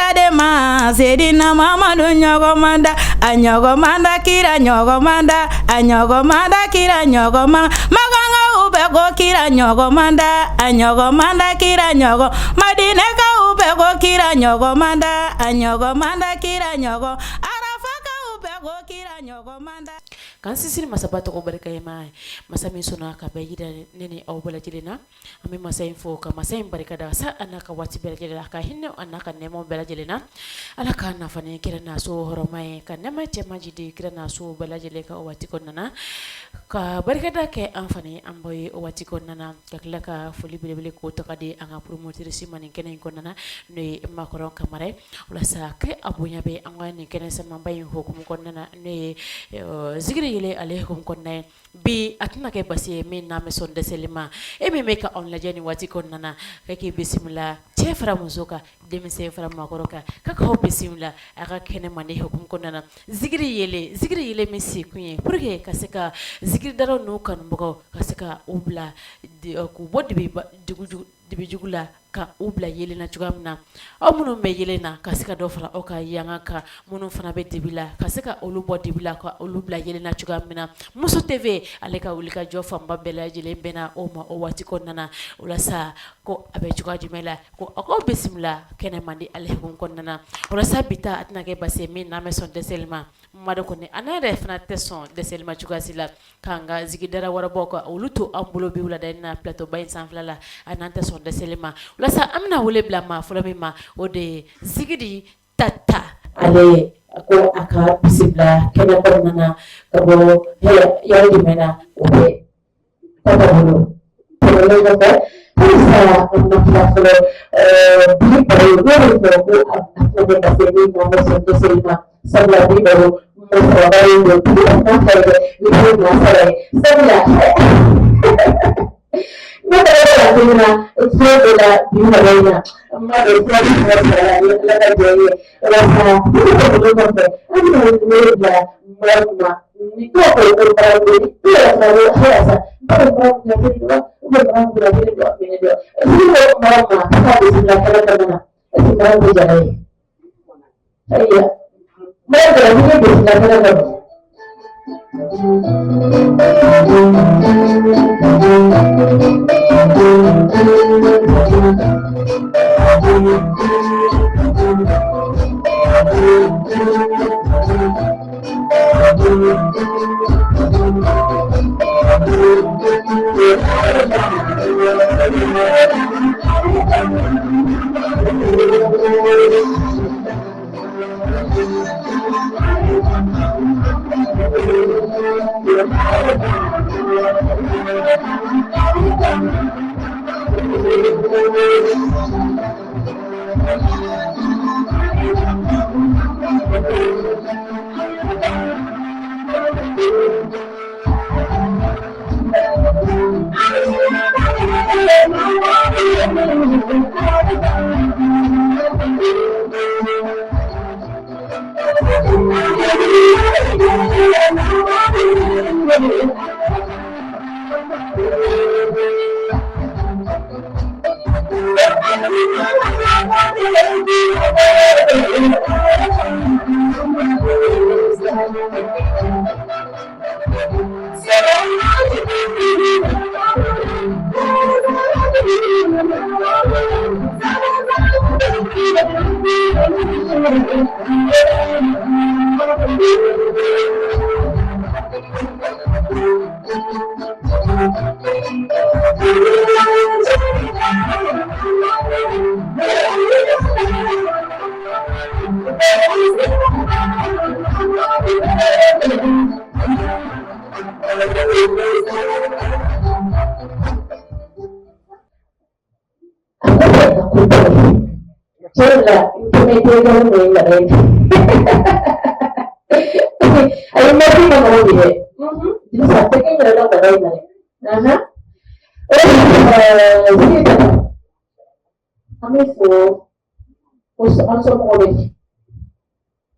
kira de ma Sedina Mamadu nyogomanda anyogomanda kira nyogomanda anyogomanda kira nyogoma maganga ube go kira nyogomanda anyogomanda kira nyogo Madina ka ube go kira nyogomanda anyogomanda kira nyogo arafaka ube go kira nyogomanda kan sisiri masabato ko barka mai masami suna ka bayida nene aw bala jilina ami masay fo ka masay barka da sa anaka wati bala jilina ka hinne anaka nemo bala jilina ala ka na fane kira na so horomai kan nema tema jidi kira na so bala jile ka wati konnana ka barka da ke amfani amboy wati konnana kakla ka fuli bele ko to kadi anga promoter si manin kenen konnana ne makoro kamare wala sa ke abunya be angani kenen sama bayin hukum konnana ne zikri yele alaikum konne bi atna ke basi min na me sonde selima e me meka on la jeni wati konnana kake bismillah che fara muzoka demi se fara makoroka kaka ho bismillah aka kene mane hukum konnana zikri yele mesi kunye purke kaseka zikri daro no kan mbogo kaseka ubla ku boddi bi jugula ka ubla yele na chugamna o munu me yele na kasika do fara o ka yanga ka munu fana be debila kasika olu bo debila ka olu bla yele na chugamna muso tv aleka ulika jofa mbabela jele bena o ma o wati konnana ula sa ko abe chuga jumela ko ko bismillah kene mandi alaikum konnana ula sa bita atna ke base min na me son de selma mado ko ne anare fana tesson de selma chuga sila kanga zigidara wara boko uluto ambulo bi ula dana plateau bayin sanflala anante son de selma lasa amna wole blama fulama o de zigidi tata ale ko aka bisibla kena konnana kabo yawdi mena o be tata bolo ko sa amna flo bi baro ko afna de baseni mo so de selma sabla bi baro mo so bari do bi afna fere bi na fere sabla no te voy a decir una de la vida amma da sai da la da je rasa da ni ko ko para ni ya sa hasa para ko ya ke do ko para ko ya ke do ni do ni ko mama ta bi la kala kana es para ko ya ai ayya mai da ni bi la kala kana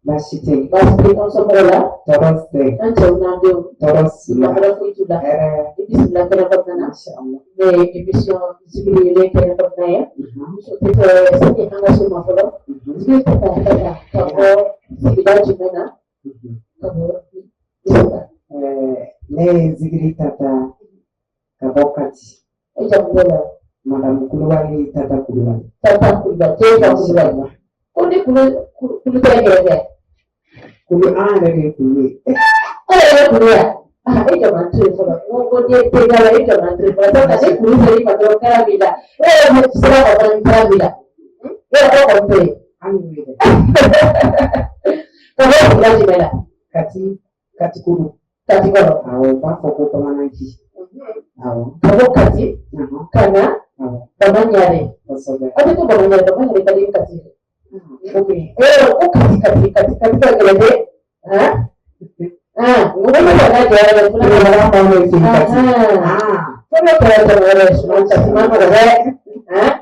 Masite, on sombrella, Toroste, anche un audio, Toros, la gratuità, bismillah kena pernah, ne emission sibili le kena pernah ya, so kita sini angga semua follow, zikiri tata kabo sigida jumena kabo ne zikiri tata kabo kati eja mbela madam Kulubali tata Kulubali teta Kulubali kuli kulutengeze kulu rege kulu kulia eja mantri fola ngo de tegala eja mantri fola tata ne kuluzeri padro karabila mtsira kwa karabila kwa kompe anwele kabo sigida jumena kati kulu kolo awo bafo ko pamanaki awo kabo kati kana bamanyare ate to bamanyare kali kati kati kelele ngombe kana jara kuna mara mama hivi kati kuna kwa shule simama wewe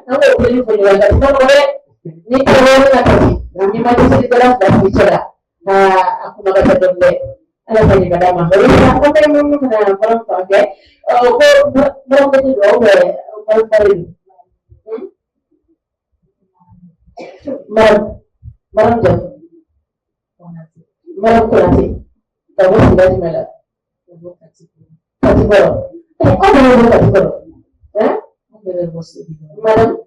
nango kweli kweli wakati mambo wewe ni kwa kati ni maji bila kufichana hakuna kata donde ala kwenye madama kwa Mungu kuna kwa kwake kwa mambo ni wewe kwa karibu maram jam maram kurati kabo sigida jumela kati kolo madam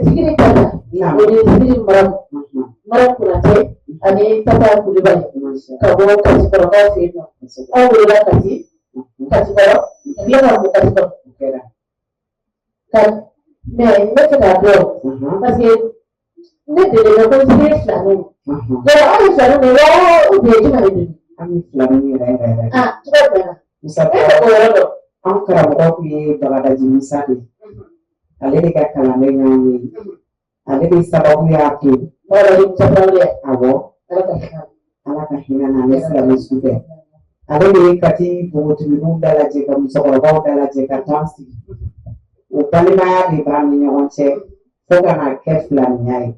sigiri tata sigiri maram kurate ani tata Kulubali kabo kati kolo kwa fino au wila kati kolo dia kamu kati kolo kan mais ne fera d'or parce que ne te le conseiller flamme alors on flamme mais là ou bien tu m'as dit ami flamme tu vas bien Musa an karamɔgɔ kun ye Bagadaji Musa de ale de ka kalanden y'an ye ale de sababu y'a to awɔ ala ka hinɛ na ale silamɛ su fɛ ale de ye Kati npogotigininw dalajɛ ka musokɔrɔbaw dalajɛ ka tɔn sigi o balimaya de b'a ni ɲɔgɔn cɛ fo ka na kɛ filaniya ye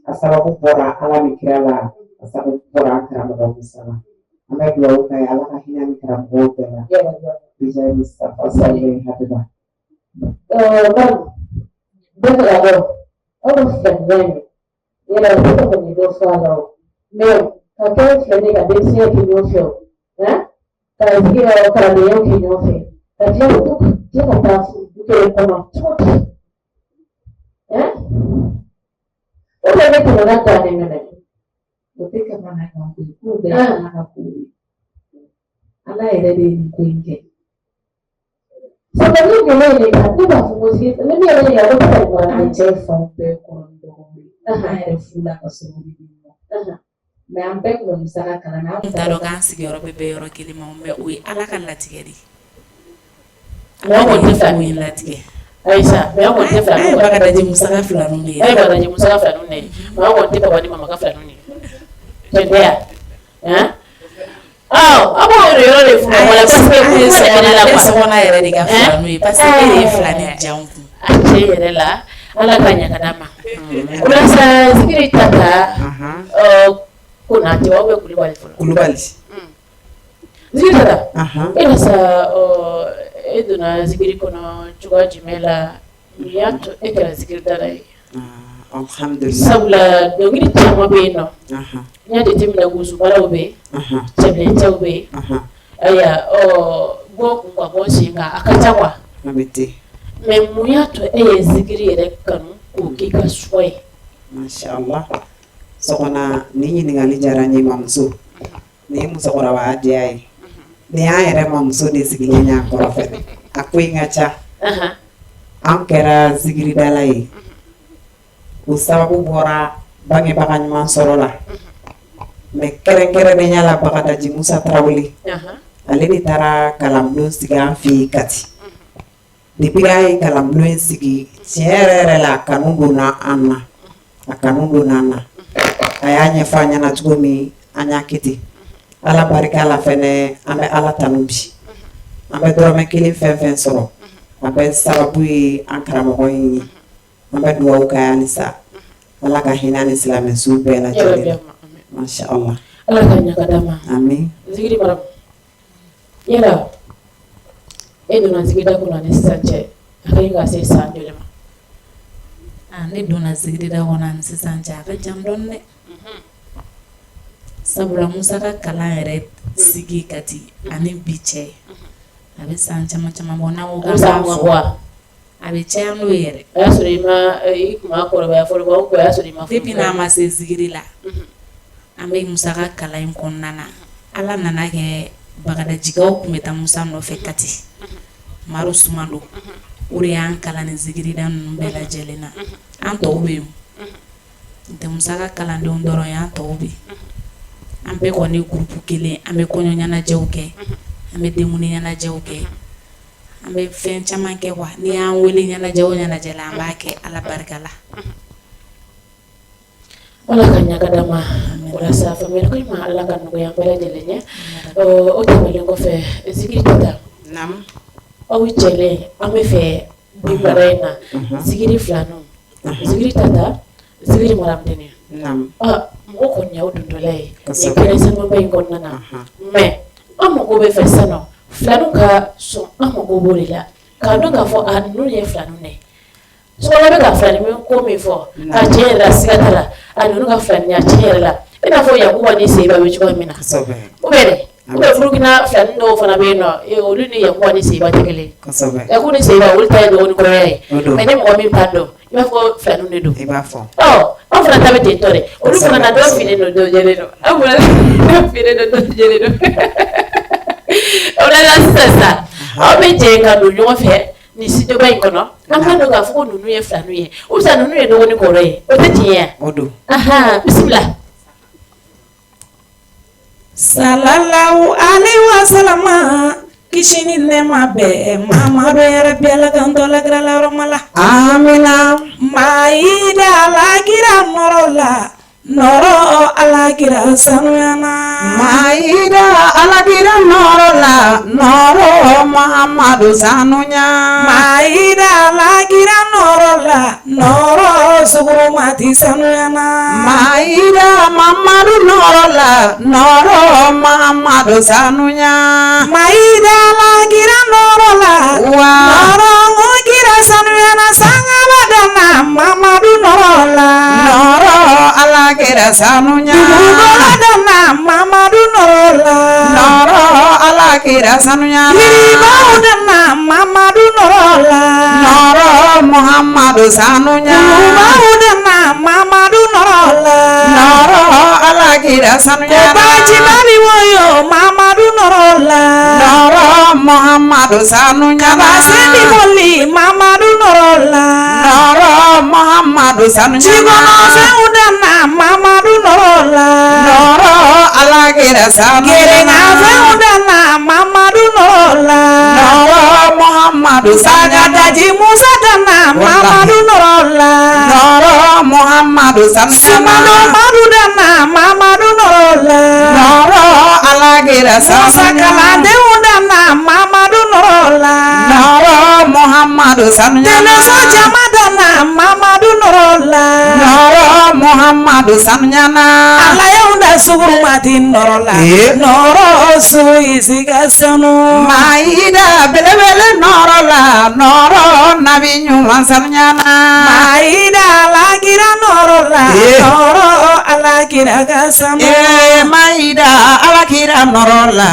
a sababu bɔra ala ni kira la a sababu bɔra an karamɔgɔ Musa la an bɛ dugawu k'a ye ala ka hinɛ ni karamɔgɔw bɛɛ la bija Mustafa Saleh Hadiba Betul ada orang sebenarnya ia adalah kita penyedoso ada mais kalau sebenarnya ada siapa kinyofi kalau dia kalau dia kinyofi dia untuk dia kata bukan kono tot orang itu orang tua dengan Ketika mana kamu itu dan aku, Allah ada di kuingke. sebenarnya gimana ini kan tu bahawa musik ini ada yang ada pada orang Anjay fampe kondo, ada fula kasih di mana. Mais an bɛɛ kun bɛ musaka kalan na. N t'a dɔn k'an sigiyɔrɔ bɛ bɛn yɔrɔ kelen ma mais o ye Ala ka latigɛ de ye. Mais an kɔni tɛ fila o ye latigɛ. Aïssa mais an kɔni tɛ fila a ye Bagadaji musaka filaninw de ye. a ye Bagadaji musaka filaninw de ye mais an kɔni tɛ baba ni mama ka filaninw de ye. Tiɲɛ tɛ yan an b'o yɔrɔ de fɔ wala parce que kun sɛbɛnna la quoi. sɔgɔna yɛrɛ de ka filaninw ye parce que e de ye filanin janw kun. a cɛ yɛrɛ la Ala ka ɲa ka d'a ma. Walasa Zikiri Tata Konate aw bɛ Kulubali fɔlɔ. Kulubali Zikiri Tata e la sa e donna Zikiri kɔnɔ cogoya jumɛn la mun y'a to e kɛra Zikiri Tata ye. alhamdulillah Sabula dɔnkili caman bɛ yen nɔ n y'a jateminɛ wusubaraw bɛ yen cɛbilencɛw bɛ yen aya bɔ kun ka bɔ sen kan a ka ca quoi a bɛ ten mais mun y'a to e ye Zikiri yɛrɛ kanu k'o k'i ka choix ye. masha Allah sɔgɔna ni ɲininkali diyara n ye mamuso ni ye musokɔrɔba diya ye ni y'an yɛrɛ mamuso de sigilen y'an kɔrɔ fɛnɛ a ko in ka ca an kɛra zikiridala ye o sababu bɔra bangebaga ɲuman sɔrɔ la mais kɛrɛnkɛrɛnnenya la Bagadaji Musa Tarawele ale de taara kalanbulon sigi an fɛ yen Kati depuis a ye kalanbulon in sigi tiɲɛ yɛrɛ yɛrɛ la a kanu donna an na a kanu donna an na a y'a ɲɛfɔ an ɲɛna cogo min an y'a kɛ ten Ala barika la fɛnɛ an bɛ Ala tanu bi an bɛ dɔrɔmɛ kelen fɛn fɛn sɔrɔ a bɛ sababu ye an karamɔgɔ in ye an bɛ dugawu k'a ye halisa Ala ka hinɛ ni silamɛsu bɛɛ lajɛlen na masha Allah Ala ka ɲa ka d'a ma. amin Zikiri mara yala e donna sigida kɔnɔ ni sisan cɛ a ka ɲi ka se san joli ma ne donna sigida kɔnɔ ni sisan cɛ a ka jan dɔɔni dɛ sabula Musa ka kalan yɛrɛ sigi kati ani bi cɛ a bɛ san caman caman bɔ n'a ko k'a b'a fɔ a bɛ caya n'o ye yɛrɛ a y'a sɔrɔ i kun ma kɔrɔbaya fɔlɔ ba ko a y'a sɔrɔ i ma depuis n'a ma se sigiri la an bɛ Musa ka kalan in kɔnɔna na Ala nana kɛ Bagadajigaw tun bɛ taa Musa nɔfɛ kati Maru Sumano o de y'an kalan ni sigirida ninnu bɛɛ lajɛlen na an tɔw bɛ yen n tɛ Musa ka kalandenw dɔrɔn ye an tɔw bɛ yen an bɛɛ kɔni groupe kelen an bɛ kɔɲɔ ɲɛnajɛw kɛ an bɛ denkuli ɲɛnajɛw kɛ an bɛ fɛn caman kɛ quoi ni y'an wele ɲɛnajɛ o ɲɛnajɛ la an b'a kɛ Ala barika la Ala ka ɲaga d'an ma walasa faamuyali ko ɲuman Ala ka nɔgɔya bɛɛ lajɛlen ye o tɛmɛnen kɔfɛ Zigiri Tata aw cɛlen an bɛ fɛ bi bara in na Zigiri filaninw Zigiri Tata Zigiri Maramudeni mɔgɔ kɔni y'aw dontɔla ye nin kɛnɛ sanubaba in kɔnɔna na mais an mago bɛ fɛ sisan nɔ filaninw ka sɔn an mago b'o de la k'a dɔn k'a fɔ a ninnu ye filaninw de sɔgɔma bɛ ka filanin ko min fɔ a tiɲɛ yɛrɛ la siga t'a la a ninnu ka filaniya tiɲɛ yɛrɛ la i n'a fɔ Yakuba ni Seyiba bɛ cogoya min na ou bien Burukina filanin dɔw fana bɛ yen nɔ olu ni Yakuba ni Seyiba tɛ kelen Yakuba ni Seyiba olu ta ye dɔgɔnin kɔrɔya ye mais ni mɔgɔ min t'a dɔn i b'a fɔ filaninw de don anw fana ta bɛ ten tɔ dɛ olu fana na dɔ finen don dɔ jɛlen don anw fana dɔ finen don dɔ jɛlen don o de la sisan sa aw bɛ jɛ ka don ɲɔgɔn fɛ nin studio in kɔnɔ an ka dɔn k'a fɔ ko ninnu ye filaninw ye ou bien ninnu ye dɔgɔnin kɔrɔ ye o tɛ tiɲɛ ye o don bisimila Sallallahu alaihi wasallam kisi ni nɛɛma bɛɛ Mamadu yɛrɛ bɛɛ la kan tɔ la kira la yɔrɔ ma la amina Maïda alakira nɔrɔ la nɔrɔ alakira sanuyana Maïda alakira nɔrɔ la nɔrɔ Muhammadu sanuya Maïda alakira nɔrɔ la nɔrɔ sugurumati sanuyana Maïda Muhammadu nɔrɔ la nɔrɔ Muhammadu sanuya Maïda alakira nɔrɔ la nɔrɔ kira sanuyana sangaba dana Muhammadu nɔrɔ la nɔrɔ alakira sanuya dana Muhammadu nɔrɔ la nɔrɔ alakira sanuya yiribaw dana Muhammadu nɔrɔ la nɔrɔ Muhammadu sanuya yiribaw dana Muhammadu nɔrɔ la nɔrɔ alakira sanuya bajibali woyo Muhammadu nɔrɔ la nɔrɔ Muhammadu sanuya kabasindi moli Muhammadu nɔrɔ la nɔrɔ Muhammadu sanuya jigɔnɔfɛnw dana Muhammadu nɔrɔ la nɔrɔ alakira sanuya gerenafɛnw dana Muhammadu nɔrɔ la nɔrɔ Muhammadu sanuya sagadaji Musa dana Muhammadu nɔrɔ la nɔrɔ Muhammadu sanuya sumanɔmadu dana Muhammadu nɔrɔ la nɔrɔ alakira sanuya Musa kalandenw dana Muhammadu nɔrɔ la nɔrɔ Muhammadu sanuya teleso jama dana Muhammadu nɔrɔ la nɔrɔ Muhammadu sanuya na alayew da sugurumati nɔrɔ la nɔrɔ suyi siga sanu Maïda belebele nɔrɔ la nɔrɔ nabi ɲuman sanuya na Maïda alakira nɔrɔ la nɔrɔ alakira ka sanu Maïda alakira nɔrɔ la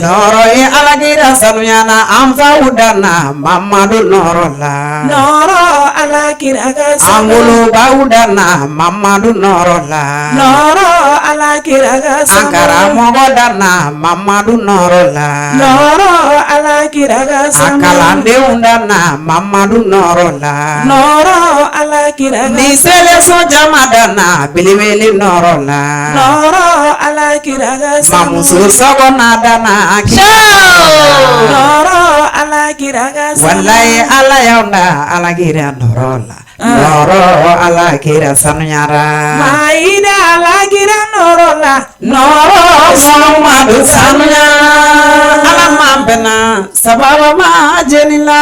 nɔrɔ ye alakira sanuya na an faw dana Mamadu nɔrɔ la nɔrɔ alakira ka sanu an wolobaw dana Mamadu nɔrɔ la nɔrɔ alakira ka sanu an karamɔgɔ dana Mamadu nɔrɔ la nɔrɔ alakira ka sanu a kalandenw dana Mamadu nɔrɔ la nɔrɔ alakira ka sanu ni seleso jama dana belebele nɔrɔ la nɔrɔ alakira ka sanu mamuso sɔgɔna dana nɔrɔ alakira ka sanu walayi ala y'aw da alakira nɔrɔ la nɔrɔ alakira sanuyara Maïda alakira nɔrɔ la nɔrɔ Muhammadu sanuya ala ma bɛnna sababa ma jeni la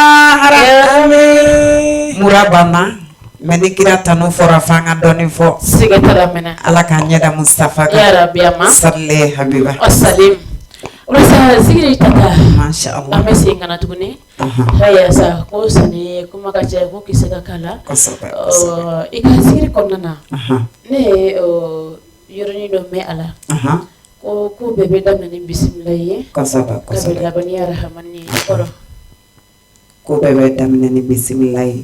murabana mɛ ni kira tanu fɔra f'an ka dɔɔni fɔ siga t'a la mɛnɛ ala k'an ɲɛda Mustafa kan ya Rabbi ama salli habiba asalim Urasa zikiri tata. Masha Allah. Ame singana tuguni. Haya sa ko sani kuma ka je ko kisaka kala. Ika zikiri konnana. Ne yoroni do me ala. Ko bebe dam ni bismillah ye. Kasaba. Kabila bani arhamani koro. Ko bebe dam ni bismillah.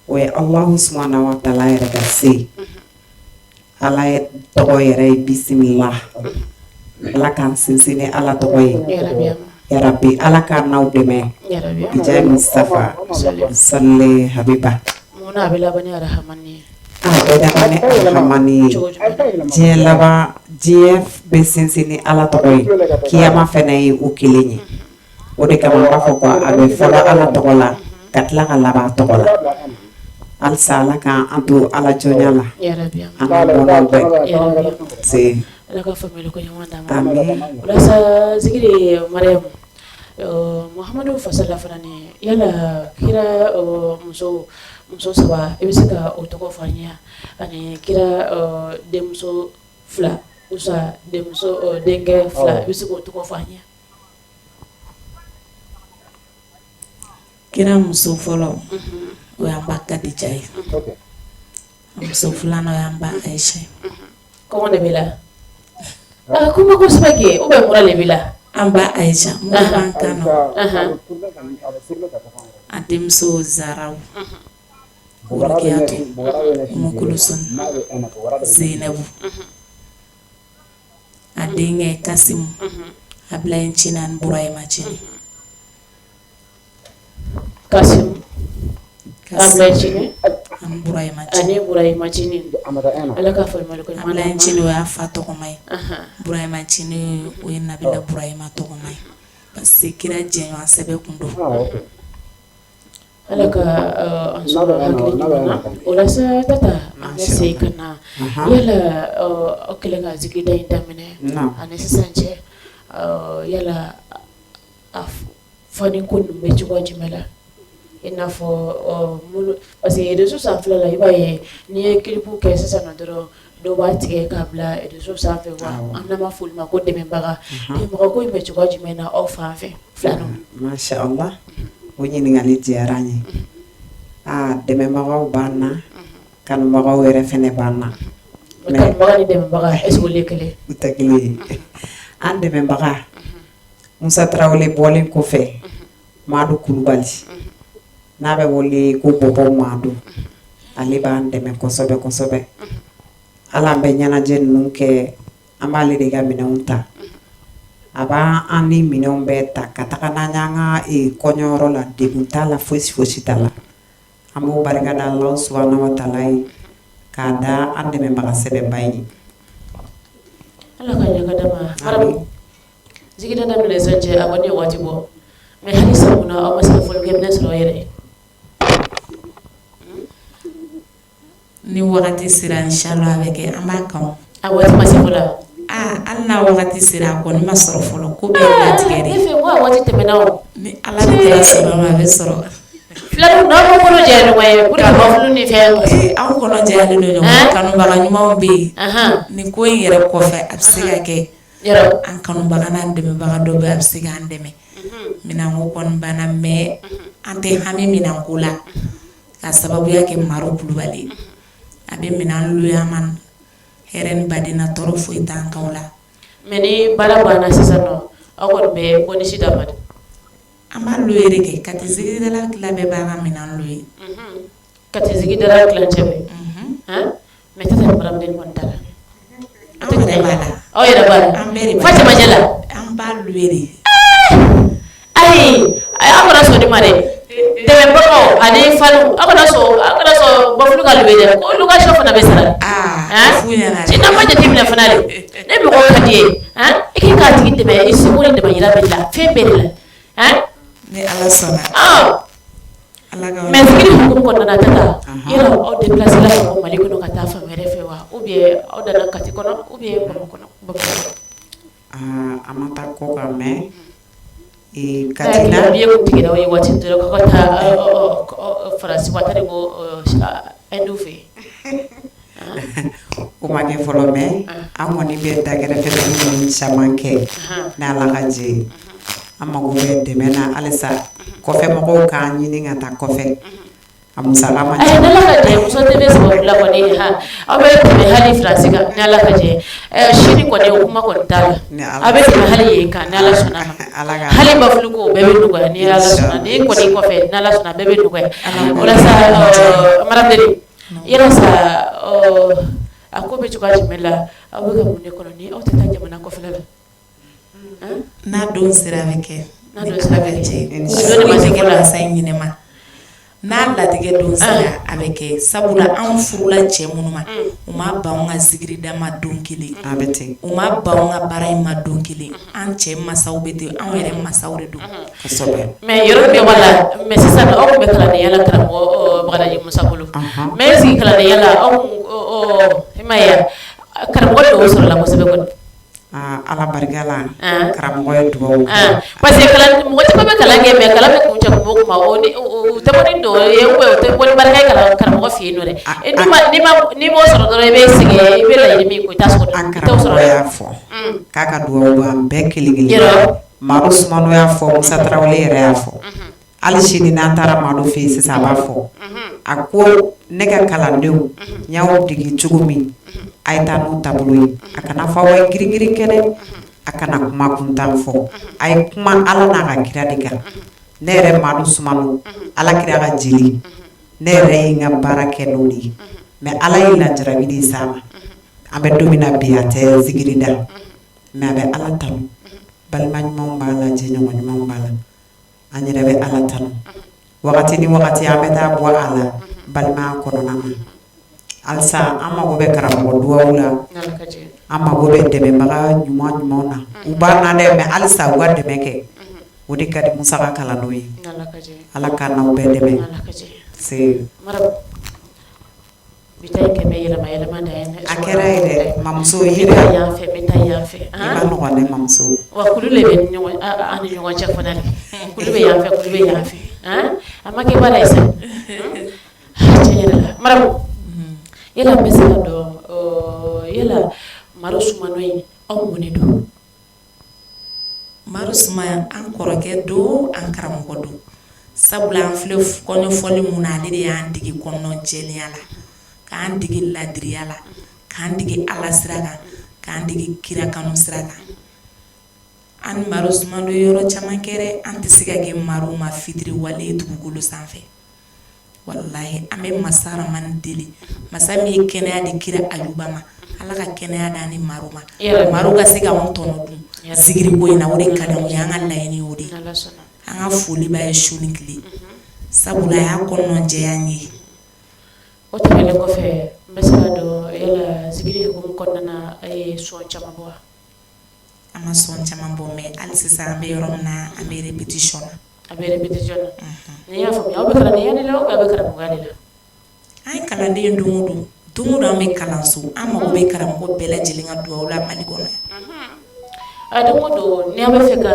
We Allah subhanahu wa ta'ala ya kasi. Ala ya togo yere bismillah. Ala kan sinsini ala togoy ya rabbi ala kan naw deme ya rabbi bijay mustafa salli habiba muna bila bani arhamani beda bani arhamani je laba je be sinsini ala togoy kiyama fene ukilini o de kama ba fo ko abe fola ala togola katla kala ba togola al sala kan antu ala jonyala ya rabbi ya rabbi si laka family ko yamanda ma wala sa zikiri maryam muhammadu fasalla fanani yala kira muso saba ibisika otoko fanya ani kira demso fla usa demso denge fla ibisika otoko fanya kira muso folo o yamba Khadija muso fulano yamba Aisha ko wonde bila kuma ko sabake o be mura le bila amba Aisha mo bankano adimso Zarau Urkiatu Mukulusun Zainabu adinge Kasim Ablaye Chinan Burayma Chini Kasim Ablaye Chini Burayma Chini Burayma Chini alaka fa maliko Ablaye Chini wa fato ko may Burayma Chini o nabila Burayma to ko may basikira jenyo asebe kundo alaka ansoro hakili nyana wala sa tata amese kana yala okelenga zikida indamine anese sanje yala fani kundu mechi kwa jimela inafo mulu parce que réseaux ça fait la ibaye ni clipu ke sasa na do batige kabla réseaux ça fait wa amna ma ful ma ko de membaga de mo ko mechi kwa jimena ofa fe flano masha Allah woni ni ngali jiaranye de membaga bana kan maga were fene bana kan maga ni de membaga est-ce que lekele utakili de membaga Musa Traoré bolin ko fe Madu Kulubali nabe woli ko bobo Madu ale ba ndeme kosobe ala be nyana jen nunke amali de gamina unta aba ani minon beta katakana nyanga konyoro la debunta la fosi tala amu baraka da Allah subhanahu wa ta'ala kada andeme bagasebe bayi ala ka nyaka dama maram zikida da mele sanje abani wati bo me hadisa muna o masal fol gemna solo yere ni wakati sira inshallah avec ambakam awati masifola alna wakati sira ko ni masoro folo ko be latigere efe wa wati temenao ni ala de soro ma be soro flanu no ko no je no way pour ko flu ni fe an ko no je ale no kanu baga nyuma be ni ko yere ko fe absiga ke yero an kanu baga nan deme baga do be absiga andeme mina ngo kon bana me ante hami mina ngula ka sababu yake Maro Kulubali abe mina lu yaman heren badina toro fu itan kawla meni bala bana sisano akon be ko ni sida mad ama lu ereke kati zigi dala klabe baga mina lu kati zigi dala klanchebe mais tata baram den kon dala amere bala o yera bala amere fatima jala am ba lu ere ay akona so di mare debe bako ani falu akona so bafulu kalube de ko luga shofa na besara funya na ci na maje timna fanale ne bi ko kadiye iki ka tigi debe isi ko de bayira bella fe bella ni ala sona ala ga mais zikiri hukum ko na tata yera o de place la ko maliko no kata fa mere fe wa ou bien o dana kati kono ou bien bako amata ko ka me katina biye ko tigi dawo wati to ko kata farasi watare go endu fe o kuma kɛ fɔlɔ mais an kɔni bɛ dagɛrɛfɛ ninnu caman kɛ n'Ala ka jɛ ye an mago bɛ dɛmɛ na halisa kɔfɛ mɔgɔw k'an ɲini ka taa kɔfɛ a musaka ma ca. n'Ala ka jɛ muso TV sababu la kɔni aw bɛ tɛmɛ hali France kan n'Ala ka jɛ sini kɔni o kuma kɔni t'a la a bɛ tɛmɛ hali yen kan n'Ala sɔnna ma hali Bafili ko bɛɛ bɛ nɔgɔya ni Ala sɔnna ni kɔni kɔfɛ n'Ala sɔnna bɛɛ bɛ nɔgɔya o la sa Madame Deli yɛrɛ sa a ko bɛ cogoya jumɛn la aw bɛ ka mun de kɔnɔ ni aw tɛ taa jamana kɔfɛla la n'a don sera a bɛ kɛ n'a don sera a bɛ cɛ ma se kɛ la sa ɲinɛma n'a latigɛ don sera a bɛ kɛ sabula anw furula cɛ minnu ma u ma ban ka zikiri da ma don kelen a bɛ ten u ma ban ka baara in ma don kelen an cɛ masaw bɛ ten anw yɛrɛ masaw de don kosɛbɛ mais yɔrɔ bɛ wala mais sisan aw tun bɛ kalandenya la karamɔgɔ Bagadaji Musa bolo mais est-ce que kalandenya la aw i ma ye karamɔgɔ dɔw sɔrɔla kosɛbɛ kɔni Ala barika la karamɔgɔ ye dugawu parce que mɔgɔ caman bɛ kalan kɛ mais kalan bɛ kun cɛ kuma o kuma o tɛ bɔ ni dɔ ye o tɛ bɔ ni barika ye karamɔgɔ fɛ yen nɔ dɛ n'i m'o sɔrɔ dɔrɔn i bɛ sɛgɛn i bɛ laɲini min ko i t'a sɔrɔ an karamɔgɔ y'a fɔ k'a ka dugawu b'an bɛɛ kelen kelen Madu Sumano y'a fɔ Musa Tarawele yɛrɛ y'a fɔ hali sini n'an taara Madu fɛ yen sisan a b'a fɔ a ko ne ka kalandenw n y'aw dege cogo min a ye taa n'u taabolo ye a kana fɔ aw ye girin-girin kɛ dɛ a kana kuma kuntan fɔ a ye kuma Ala n'a ka kira de kan ne yɛrɛ Madu Sumano Ala kira ka jeli ne yɛrɛ ye n ka baara kɛ n'o de ye mais Ala ye lajarabi de s'a ma an bɛ don min na bi a tɛ zikiri da mais a bɛ Ala tanu balima ɲumanw b'a la jɛɲɔgɔn ɲumanw b'a la an yɛrɛ bɛ Ala tanu wagati ni wagati an bɛ taa bɔ a la balimaya kɔnɔna na halisa an mago bɛ karamɔgɔ duwawu la an mago bɛ dɛmɛbaga ɲuman na u b'an na dɛ mais halisa u ka dɛmɛ kɛ o de ka di musaka kalandenw ye Ala ka n'aw bɛɛ dɛmɛ a kɛra ye dɛ mamuso ye dɛ i ma nɔgɔn dɛ mamuso wa kulu le bɛ an ni ɲɔgɔn cɛ fana kulu bɛ yan fɛ kulu bɛ yan fɛ a ma kɛ baara ye sa tiɲɛ yɛrɛ la Maramu yala n bɛ se ka dɔn yala Madu Sumano in aw mun de don Madu Sumano an kɔrɔkɛ don an karamɔgɔ don sabula an filɛ kɔɲɔfɔli mun na ale de y'an dege kɔnɔ jɛlenya la k'an dege ladiriya la k'an dege Ala sira kan k'an dege kira kanu sira kan an ni Madu Sumano yɔrɔ caman kɛ dɛ an tɛ se ka kɛ Madu ma fitiri wale ye dugukolo sanfɛ wallahi an bɛ Masa Ramani deli masa min ye kɛnɛya di kira Ayuba ma Ala ka kɛnɛya d'an ni Madu ma Madu ka se ka anw tɔnɔ dun zikiri ko in na o de ka d'anw ye an ka laɲini o de an ka foli b'a ye su ni tile sabula a y'a kɔnɔ jɛya an ye o tɛmɛnen kɔfɛ n bɛ se ka dɔn yala zikiri hukumu kɔnɔna na a ye sɔn caman bɔ wa an ma sɔn caman bɔ mais hali sisan an bɛ yɔrɔ min na an bɛ répétition na a bɛ répétition na ni y'a faamuya aw bɛ kalandenya de la ou bien aw bɛ karamɔgɔya de la an ye kalanden don o don an bɛ kalanso an mago bɛ karamɔgɔ bɛɛ lajɛlen ka dugawu la Mali kɔnɔ a don o don ni aw bɛ fɛ ka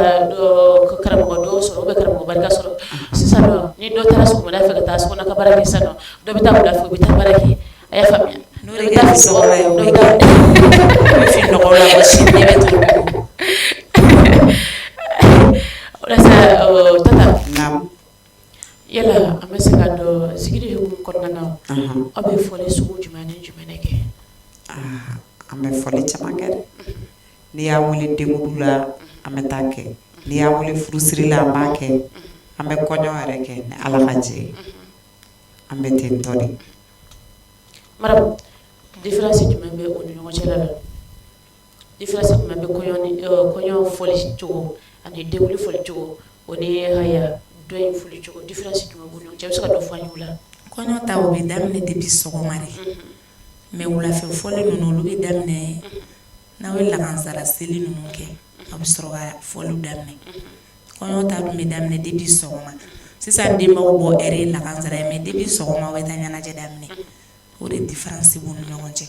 karamɔgɔ dɔw sɔrɔ ou bien karamɔgɔ barika sɔrɔ sisan nɔ ni dɔ taara sɔgɔmada fɛ ka taa sokɔnɔ ka baara kɛ sisan nɔ dɔ bɛ taa wula fɛ u bɛ taa baara kɛ a y'a faamuya n'o de kɛra sɔgɔma ye o bɛ fi nɔgɔ la ko sini ne bɛ to walasa Tata yala an bɛ se ka dɔn zikiri hukumu kɔnɔna na aw bɛ fɔli sugu jumɛn ni jumɛn kɛ an bɛ fɔli caman kɛ dɛ n'i y'a wele denkundi la an bɛ taa kɛ n'i y'a wele furusiri la an b'a kɛ an bɛ kɔɲɔ yɛrɛ kɛ ni Ala ka jɛ ye an bɛ ten tɔ de Maramu différence jumɛn bɛ o ni ɲɔgɔn cɛla la différence jumɛn bɛ kɔɲɔ fɔli cogo ani denkundi fɔli cogo o ni haya dɔ in fɔli cogo différence jumɛn b'u ni ɲɔgɔn cɛ i bɛ se ka dɔ fɔ an ye o la kɔɲɔ ta o bɛ daminɛ depuis sɔgɔma de mais wulafɛ fɔli ninnu olu bɛ daminɛ n'aw ye lakansara seli ninnu kɛ a bɛ sɔrɔ ka fɔliw daminɛ kɔɲɔ ta dun bɛ daminɛ depuis sɔgɔma sisan denbaw bɔ heure ye lakansara ye mais depuis sɔgɔma u bɛ taa ɲɛnajɛ daminɛ o de différence b'u ni ɲɔgɔn cɛ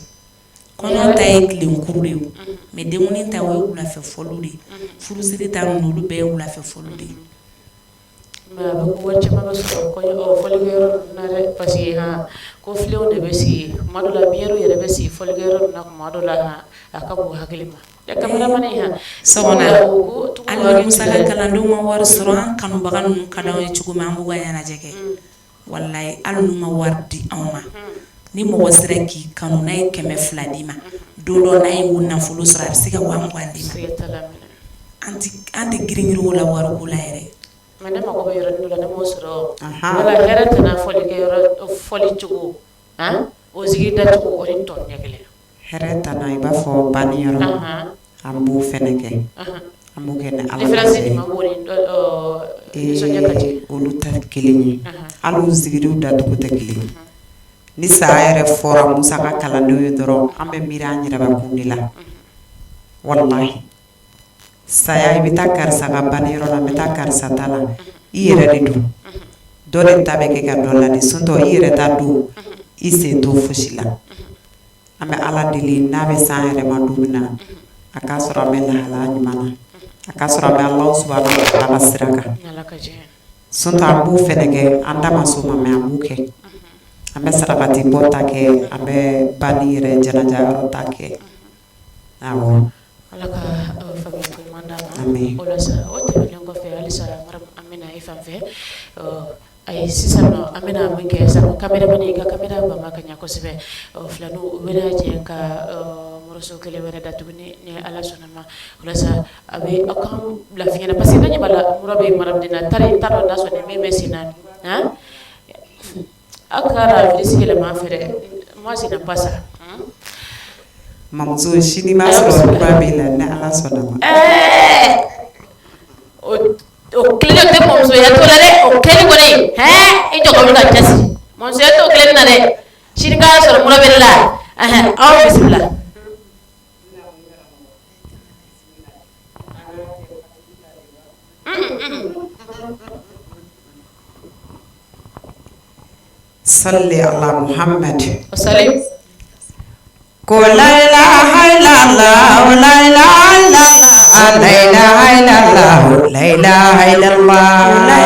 kɔɲɔ ta ye tilenkuru de ye mais denkundi ta o ye wulafɛ fɔliw de ye furusiri ta ninnu olu bɛɛ ye wulafɛ fɔliw de ye ma ba ko wacce ma ba so ko yo folgero na re pasi ha ko flew de be si madula bieru yere be si folgero na ko madula ha akabu hakilima ya kamera mane ha sona alwa musala kalando ma war suran kanu bagan kada cugu ma mbuga yana jeke wallahi alnu ma wardi awma ni mo wasreki kanu nay keme fladima dodo nay wonna fulu sara siga wa ngwandi anti giringiro la war kula ere mane ma ko be yoro ndula na mo soro wala herata na foli ke yoro foli cugu ha o zigi da cugu o rin ton yakele herata na iba fo bani yoro ambu feneke ambu kene ala difference di ma woni so jakati olu ta kilinyi alu zigiru da to ta kilinyi ni saayere fora musa ka kalando yodoro ambe miranya raba kundila wallahi saya ibita karsa ka bani yoro na bita karsa tala iyere de do dole tabe ke ka dola ni sunto iyere ta do ise to fushila ambe ala dili nabe saayere mandumina akasura mela hala nyumana akasura be Allah subhanahu wa ta'ala siraka sunto ambu feneke anda masuma me ambuke ambe sarakati bota ke ambe bani re janaja rota ke awo alaka fami ko mandama Amin. ola sa o te lengo fe alisa maram amina ifamfe ay sisano amina minke sa kamera mani ga kamera ba makanya ko sibe flanu wera je ka moroso kele wera datuni ne ala sonama ola sa abe akam la fiena parce que nanya bala murabe maram dina tari taro da so ne meme sinan ha akara vilisi le ma fere moi c'est pas ça mamzo shini masro babila na ala sonama o kile de momso ya to lare o kile ko dai he ito ko ga tasi momso ya to kile na de shini ga so mura bella aw bismillah salli ala muhammad salim ko la ilaha illallah la ilaha illallah la ilaha illallah la ilaha illallah la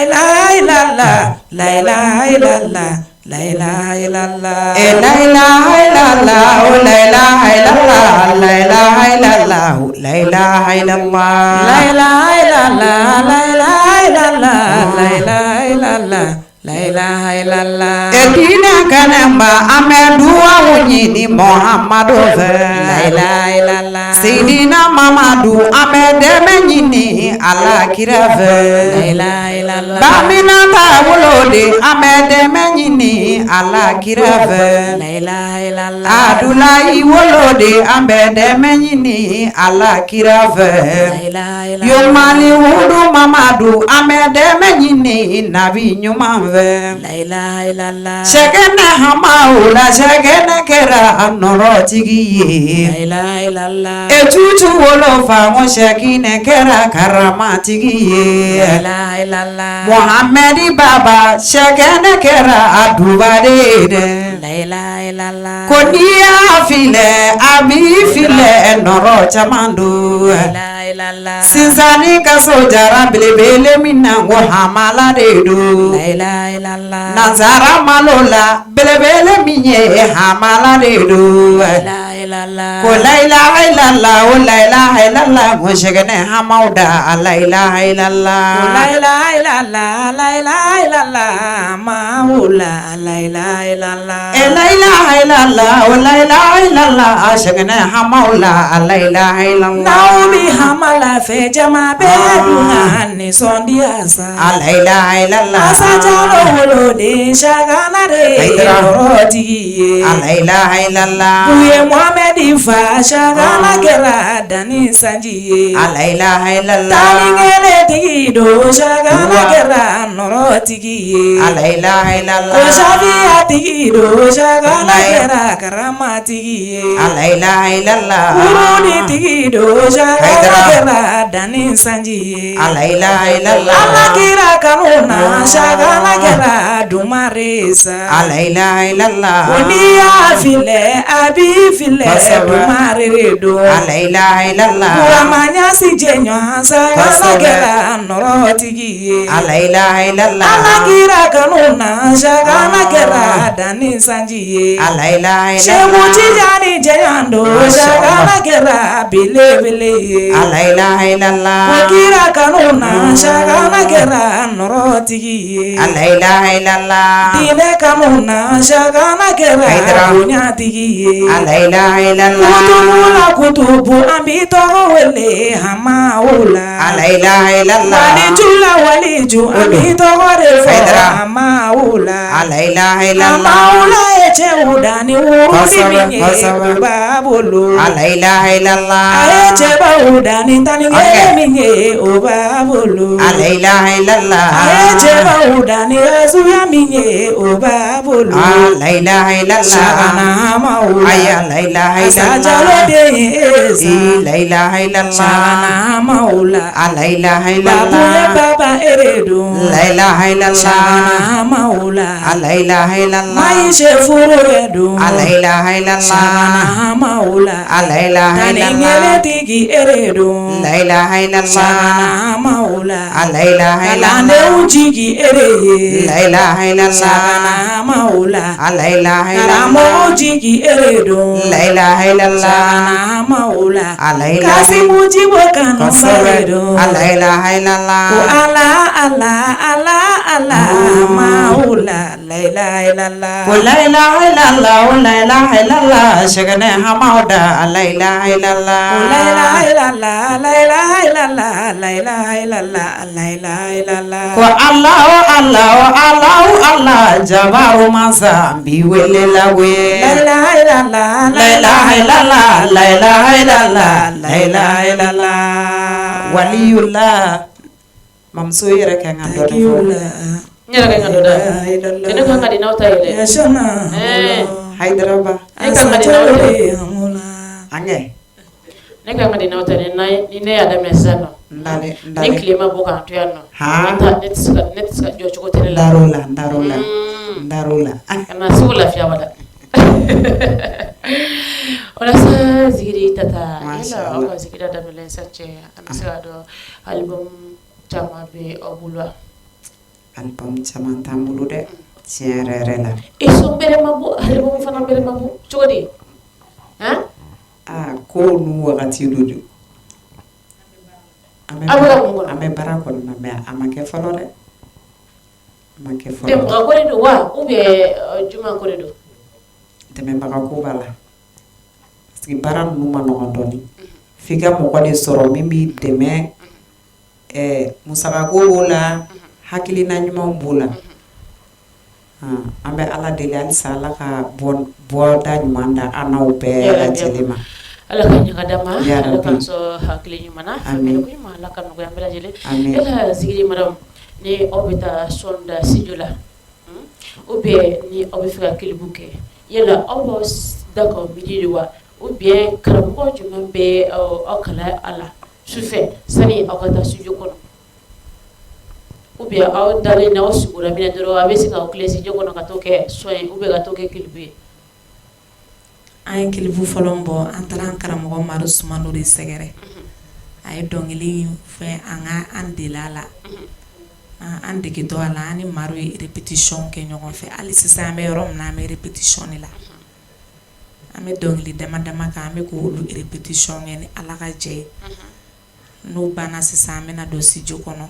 ilaha illallah la ilaha illallah la ilaha illallah la ilaha illallah la ilaha illallah la ilaha illallah la ilaha illallah la ilaha illallah la ilaha illallah la ilaha illallah la ilaha illallah la ilaha illallah edina kanamba amedua wunyini muhammadu la ilaha illallah sidina mamadu amedeme nyini ala kirave la ilaha illallah bamina tawulode amedeme nyini ala kirave la ilaha illallah adulai wolode amedeme nyini ala kirave la ilaha illallah yomali wudu mamadu amedeme nyini nabi nyuma la ilaha illallah shagana hamaula shagana kera anorotigiye la ilaha illallah etutu wolofa won shagine kera karamatigiye la ilaha illallah muhammadi baba shagana kera adubade la ilaha illallah konia file abi file noro chamando la ilaha illallah sinzani kaso jara belebele minna wo hamala dedo la ilaha illallah nazara malola belebele minye hamala dedo la ilaha illallah ko la ilaha illallah o la ilaha illallah mo shegene hamauda la ilaha illallah la ilaha illallah la ilaha illallah maula la ilaha illallah la ilaha illallah o la ilaha illallah shegene hamaula la ilaha illallah naumi hamala fe jama beduna ni sondiasa la ilaha illallah sajalo wolode shagana de roti la ilaha illallah buye muhammad fa shagana gera dani sanji la ilaha illallah talingele tido shagana gera nɔrɔtigi ye ala ilaha illallah ko sabiyatigi do sagala kɛra karamatigi ye ala ilaha illallah kurunitigi do sagala kɛra dani sanji ye ala ilaha illallah ala kira kanu na sagala kɛra dumare sa ala ilaha illallah ko n'i y'a filɛ a b'i filɛ dumare de do ala ilaha illallah kuramanya si jɛɲɔgɔn sagala kɛra nɔrɔtigi ye ala ilaha illallah ala kira kanu na sagala kɛra dani sanji ye ala ilaha illallah segu tijani jɛɲan do sagala kɛra belebele ye ala ilaha illallah ko kira kanu na sagala kɛra nɔrɔtigi ye ala ilaha illallah diinɛ kanu na sagala kɛra bonyatigi ye ala ilaha illallah kutubu la kutubu an b'i tɔgɔ wele hamaw la ala ilaha illallah waliju la waliju an b'i tɔgɔ de fɔ hamaw la ala ilaha illallah hamaw la ye cɛw dani wurudi min ye o b'a bolo ala ilaha illallah a ye cɛbaw dani tanikɛ min ye o b'a bolo ala ilaha illallah a ye cɛbaw dani rasuya min ye o b'a bolo ala ilaha illallah sagana hamaw la ay ala ilaha illallah sajalo den ye esa la ilaha illallah sagana hamaw la ala ilaha babu ye illallah baba eredo la ilaha illallah sagana hamaw la ala ilaha illallah mayi se furu ye don ala ilaha illallah sagana hamaw la ala ilaha tani illallah ŋɛlɛtigi eredo la ilaha illallah sagana hamaw la ala ilaha illallah kalandenw jigi ere ye la ilaha illallah sagana hamaw la ala ilaha illallah karamɔgɔw jigi eredo la ilaha illallah sagana hamaw la ala ilaha kasimu jibo kanu faredo ala ilaha illallah ko ala ala ala ala maula la ilaha illallah ko la ilaha illallah la ilaha illallah shagane hamauda la ilaha illallah ko la ilaha illallah la ilaha illallah la ilaha illallah la ilaha illallah ko allah jabaru masa bi wele la we la ilaha illallah la ilaha illallah la ilaha illallah la ilaha illallah waliyullah mamso yere kan ando nyara kan ando da kene kan ngadi nawta yele ya shana Hyderabad ne kan ngadi nawta anye ne kan ngadi nawta ni ne ya da mesano ndale ni klima boka to yanno ha net ska jo choko tele la darula kana sula fiya wala wala sa zigiri tata ila aka zigida da melen sace anasa do album tama be obulwa album caman tambulu de tiere la iso bere mabu album fana bere mabu chogodi ha ko nu wakati dudu ame bara ko na me amake folo de amake folo dem ko do wa ube juma ko do teme baka ko bala parce que bara nu ma no doni figa mo ko de soro mimi deme musaka ko wala hakili na nyuma mbula ambe ala deli al sala ka bon boda nyumanda ana ube la jelima ala kan nyaka dama ala kan so hakili nyumana amin ko ma ala kan ko yambela jele ela sigiri madam ni obita sonda sijula ube ni obi fika kilibuke yela obos dako midiwa ube karabo jumambe o kala ala sufe sani akata sujo kono ube aw dale na osugura mina doro abesi ka oklesi jogo no katoke soye ube katoke kilbi ay kilibu folombo antaran karamɔgɔ maru sumano de sɛgɛrɛ ay dɔngili fɛ anga andilala an degetɔ a la ani maru ye répétition kɛ ɲɔgɔn fɛ hali sisan an bɛ yɔrɔ min na an bɛ répétition de la an bɛ dɔngili dama dama kan an bɛ k'olu répétition kɛ ni ala ka jɛ ye n'o banna sisan an bɛna don studio kɔnɔ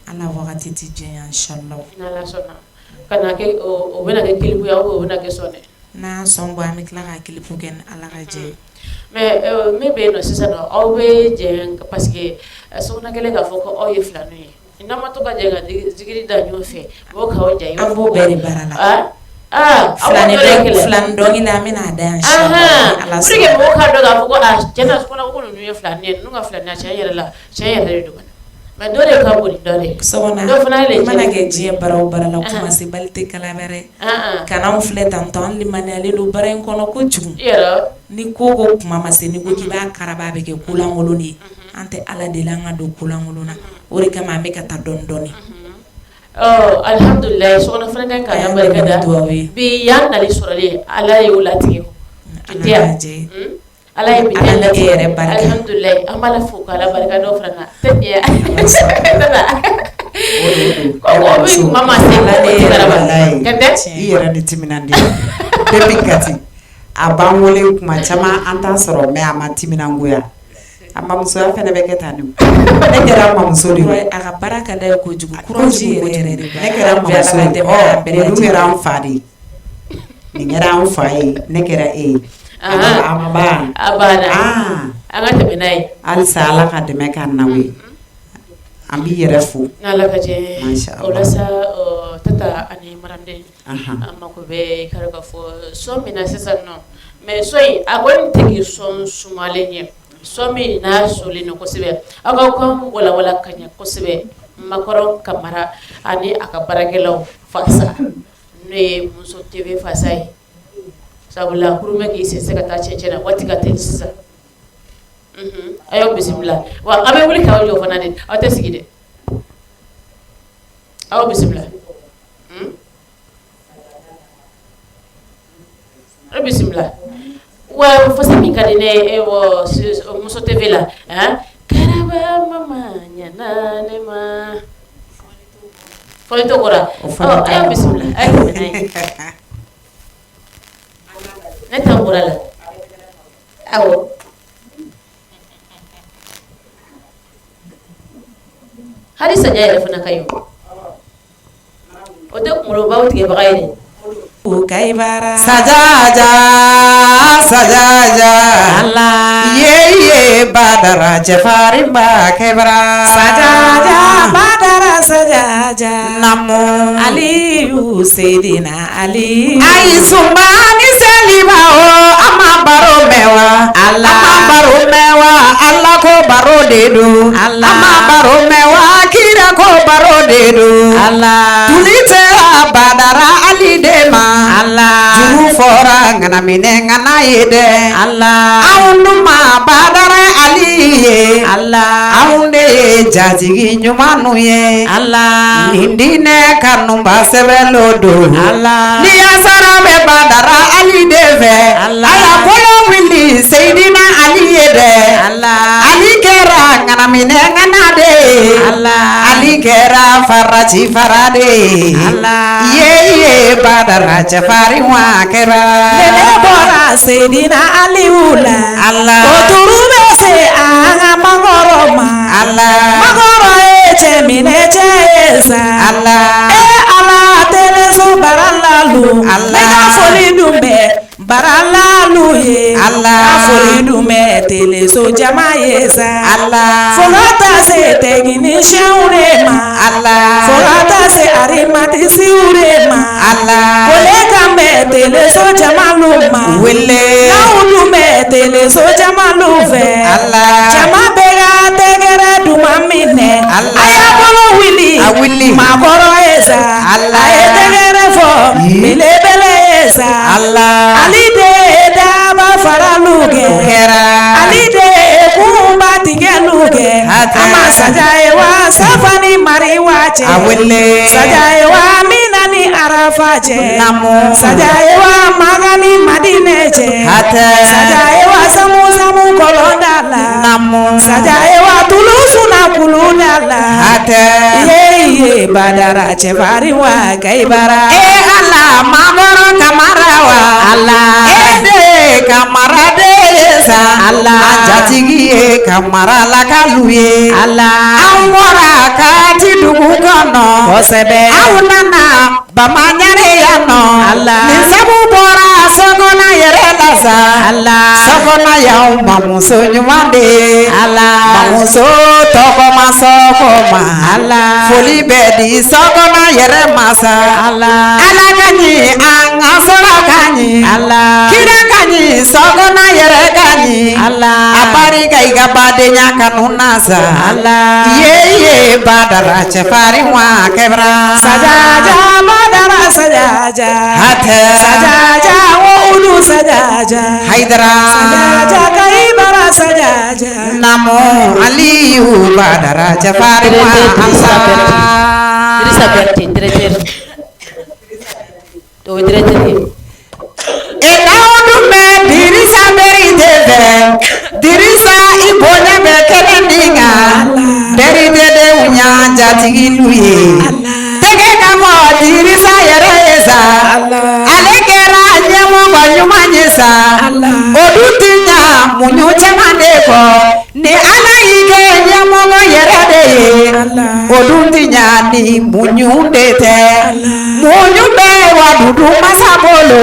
ala wagati ti jɛnya inshallah n'ala sɔnna kana kɛ o bɛna kɛ kilibu ya o bɛna kɛ sɔnɛ n'an sɔn bɔ an bɛ tila ka kilipu kɛ ni ala ka jɛ ye mais me bɛ yen nɔ sisan nɔ aw bɛ jɛ parce que sokɔnɔ kelen k'a fɔ ko aw ye filanu ye n'a ma to ka jɛ ka zikiri da ɲɔgɔn fɛ o k'aw ja an b'o bɛɛ de baara la filani dɔnkili an bɛna da yan ala sɔnna pour que mɔgɔw k'a dɔn k'a fɔ ko tiɲɛ na ko ninnu ye filani ye ninnu ka filaniya tiɲɛ yɛrɛ la tiɲɛ yɛrɛ de don mais dɔ de ka bon ni dɔ de ye. Sɔgɔna dɔ fana ye i mana kɛ diɲɛ bara o bara la kuma se bali tɛ kala wɛrɛ kan'anw filɛ tantɔ an limaniyalen don bara in kɔnɔ kojugu ni ko ko kuma ma se ni ko k'i b'a karaba a bɛ kɛ kolankolon de ye an tɛ ala deli an ka don kolankolon na o de kama an bɛ ka taa dɔɔni dɔɔni. Alhamdulilayi sɔgɔna fana kan ka Ala barika da bi yan nali sɔrɔlen Ala ye o latigɛ Ala ye bi Ala e yɛrɛ barika alhamdulilayi an b'a la fo k'Ala barika da o fana na tɛbiya mama se i yɛrɛ de timinandiya depuis Kati a b'an wele kuma caman an t'a sɔrɔ mais a ma timinangoya a mamusoya fɛnɛ bɛ kɛ tan de ne kɛra mamuso de ye a ka baara ka d'a ye kojugu courage yɛrɛ de ne kɛra mamuso ye olu kɛra an fa de ye nin kɛra an fa ye ne kɛra e ye a banna an ka tɛmɛ n'a ye halisa Ala ka dɛmɛ k'an n'aw ye an b'i yɛrɛ fo n'Ala ka jɛ o la sa tata ani maranden an mako bɛ kari ka fɔ sɔn min na sisan nɔ mais sɔn in a kɔni tɛ k'i sɔn sumalen ye sɔn min n'a solen don kosɛbɛ aw ka kan walawala ka ɲɛ kosɛbɛ Makɔrɔ Kamara ani a ka baarakɛlaw Fasa n'o ye Muso TV Fasa ye sabula kurumɛ k'i sɛnsɛn ka taa cɛncɛn na waati ka teli sisan a y'aw bisimila wa a bɛ wuli k'aw jɔ fana de aw tɛ sigi dɛ aw bisimila aw bisimila wa Fasa min ka di ne ye Muso TV la karaba mama ɲana ne ma fɔli to kɔrɔ a y'aw bisimila a ye tɛmɛ n'a ye ne tan bɔra la awɔ hali saja yɛrɛ fana ka ɲi o tɛ kunkolobaw tigɛbaga ye dɛ o kaibara sajaja Allah ye badara jafari ba kebra sajaja badara sajaja namu Aliyu Seydina Ali ai sumbani seliba o ama baro mewa Allah ko baro dedu ama baro mewa kira ko baro dedu Allah tulite badara Ali dema Allah juru fora ngana mine ngana yede Allah aunuma badara Ali ye Allah aunde jajigi nyumanu ye Allah nindine kanumba sebelodo Allah ni asara be badara Ali deve Allah aya kolo wili Seydina Ali yede Allah Ali kera ngana mine ngana de Allah Ali kera faraji farade Allah ye badara jafari wa kera nene bora Seydina Ali ula Allah oturu be se anga Makɔrɔ ma Allah Makɔrɔ cɛminɛ cɛ ye sa Allah Ala teleso baralalu Allah ne ka foli dun bɛ baralalu ye Allah ka foli dun bɛ teleso jama ye sa Allah fo ka taa se technicien de ma Allah fo ka taa se arimatisiw de ma Allah foli kan bɛ teleso jamalu ma wele n'aw dun bɛ teleso jamalu fɛ Allah jama bɛ ka tɛgɛrɛ duman minɛ Allah a y'a bolo wuli a wuli Makɔrɔ ye sa Allah a ye tɛgɛrɛ fɔ belebele ye sa Allah Ali de ye daba faralu kɛ Ali de ye kunba tigɛlu kɛ a ma saja ye wa Safa ni Mariwa cɛ a wele saja ye wa Amina ni Arafa cɛ namu saja ye wa Maga ni Madinɛ cɛ hata saja ye wa Samu kɔlɔnda la namu saja ye wa Tulusu na kulunda la hata ye badara cɛfari wa kaibara Allah Makɔrɔ Kamara wa Allah de Kamara de sa Allah jatigi ye Kamara lakalu ye Allah an bɔra Kati dugu kɔnɔ kosɛbɛ aw nana Bamaɲare yan nɔ Allah nin sabu bɔra Sɔgɔna yɛrɛ la masa sokona yaw mamuso nyumande mamuso toko masokoma foli bedi sokona yere masa ala kanyi anga sola kanyi kira kanyi sokona yere kanyi apari kaiga badenya kanunasa ye badara chefari wa kebra sajaja badara sajaja hate sajaja ulu sajaja haidara sajaja kaibara sajaja namo aliyu badara chefari wa Dirisa berti directeur to directeur Ekaudu me dirisa berite be dirisa ibonya be keninga derite de unya jatigiluye tege kamo dirisa yereza alekera nyemo banyumanyesa odutinya munyu chamaneko ni alaike nyemo yerade odutinya ni munyu dete munyu be wadudu masabolo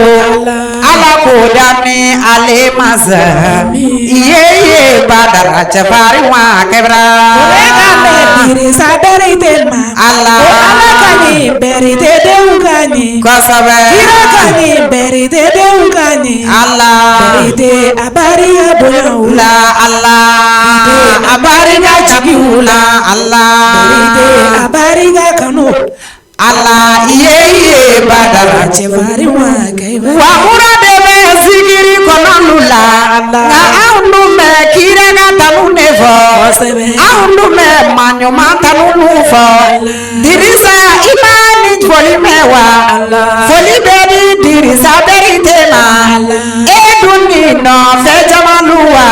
ala kodami ale maza iye badara chafari wa kebra dirisa berite ma ala kani berite de ugani kosabe kira kani berite de ugani ala berite abari abula ala abari ga chibula ala berite abari ga kanu ala iye badara chefari wa kaiba wa murade be zikiri konanula ala aundu me kire ga tanune fo aundu me manyo matanunu fo dirisa imani foli mewa foli beri dirisa beri tema eduni no fe jamaluwa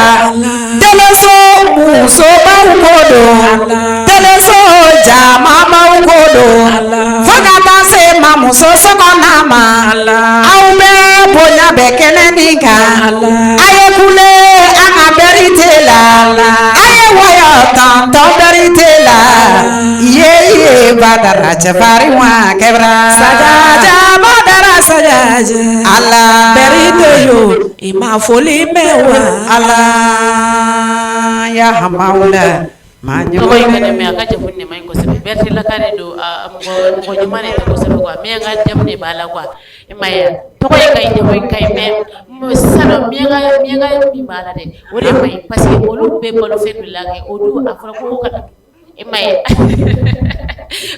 teleso muso baukodo teleso jama baukodo Fogata se mamuso sokonama Aube bonya bekene nika Aye kule ama beritela Aye waya tanto beritela Ye badara chefari wa kebra Sajaja badara sajaja Allah berite yo ima foli mewa Allah ya hamaula Ko ngene me aka jabunne may ko sebe berti la kare do mo jumane ko sebe ko me nga jamne bala ko imaya to ko kay de koy kay me mo sano me nga mi bala de wore may parce que olu be bolo fe la ke odu afra ko ka imaya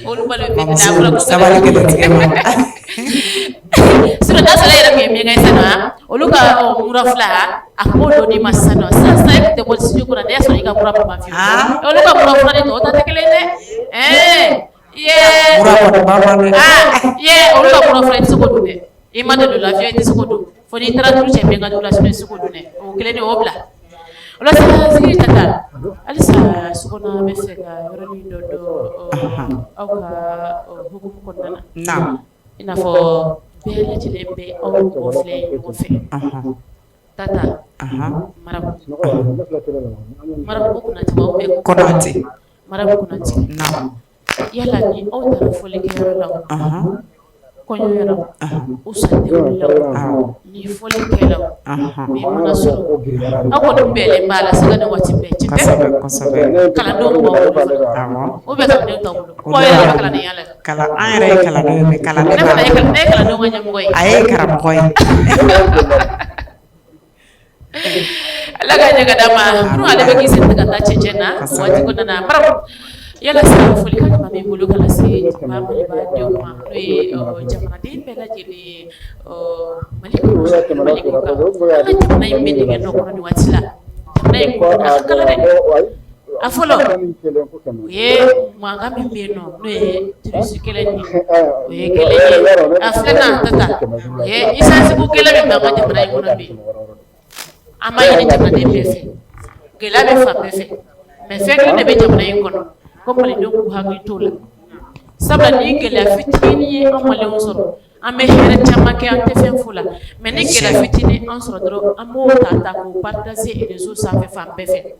olu balo be da afra ko sabali ke sino da sala ira me nga sana olu ka murafla akodo ni masano sasa epite ko siju kuna ndeso ika kura papa fi olu ka kura fana to ta tekelene mura baba olu ka kura fana siko dune imade do la vie siko du foni traduire che benga do la siko dune o kelene obla olu sa sikiri tata alisa siko na mesega yoroni do au ka hukum kondana na ina fo bele jilembe au ko fle ko fe tata marabu kunati wa ube konati marabu kunati na yala ni o tara fole ke yara law konyo yara usande law ni fole ke law be mana suru ako do bele bala saga na wati be cinde kala do mo o be kam de taw ko yara kala ni yala kala ayre kala do be kala ne kala do ngam ngoy ay karam koy alaga nyaga dama no ale be kisi daga ta cecena wati ko nana param yala sa foli ka mami bulu kala se ba ma ba de ma no jamana de be la jeli maliko ka ala jamana yimbe de no ko ni watila jamana ko kala de afolo ye mwanga mi be no trisi kele ni ye kele afena tata ye isa sibu kele be ma jamana ko na be ama yini jamana de befe gela be fa befe me fekk ne be jamana yi kono ko mali do ko hagi tola sabla ni gela fitini amale wonsoro ame here chamake ante fen fula me ni gela fitini ansoro dro amo tata ko partager et réseaux ça fait fa befe